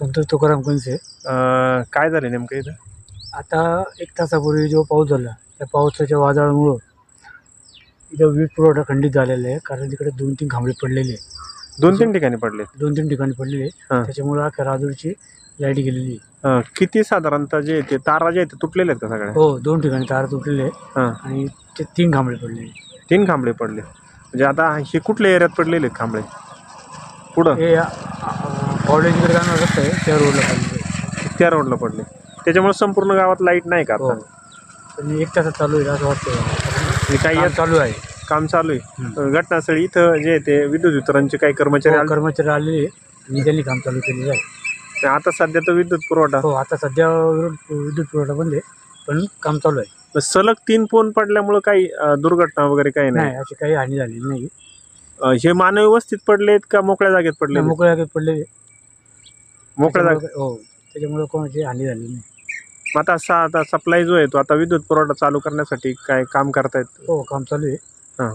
संतोष तुकाराम कंसे. काय झालं नेमकं इथं? आता 1 तासापूर्वी जो पाऊस झाला त्या पावसाच्या वादळामुळं इथं वीज पुरवठा खंडित झालेला आहे. कारण तिकडे 2-3 खांबळे पडलेले आहे. 2-3 ठिकाणी पडले. 2-3 ठिकाणी पडलेले हां. त्याच्यामुळे अख्ख्या राजूरची लाईट गेलेली आहे. किती साधारणतः जे ते तारा जे आहेत ते तुटलेले आहेत का सगळ्या? हो, 2 ठिकाणी तार तुटलेले आहे हां. आणि ते 3 खांबळे पडलेले. 3 खांबळे पडले. म्हणजे आता हे कुठल्या एरियात पडलेले आहेत खांबळे? पुढं हे कॉलेजकडे जाणार रस्ता आहे त्या रोडला पडलेले. त्या रोडला पडले. त्याच्यामुळे संपूर्ण गावात लाईट नाही का हो, आता? पण 1 तासात चालू आहे असं वाटतं. म्हणजे काही काम चालू आहे. काम चालू आहे. घटनास्थळी इथं जे ते विद्युत वितरणचे काही कर्मचारी हो, आले. कर्मचारी आलेले आणि त्यांनी काम चालू केलेलं आहे. आता सध्या तर विद्युत पुरवठा हो, आता सध्या विद्युत पुरवठा बंद आहे पण काम चालू आहे. सलग 3 फोन पडल्यामुळे काही दुर्घटना वगैरे काही नाही, नाही. अशी काही हानी झालेली नाही. हे मानवी वस्तीत पडलेत का मोकळ्या जागेत पडले? मोकळ्या जागेत पडलेले. मोकळ्या जागेत. हो, त्याच्यामुळे कोणाची हानी झाली नाही. आता आता सप्लाय जो आहे तो आता विद्युत पुरवठा चालू करण्यासाठी काय काम करतायत? हो, काम चालू आहे. हां.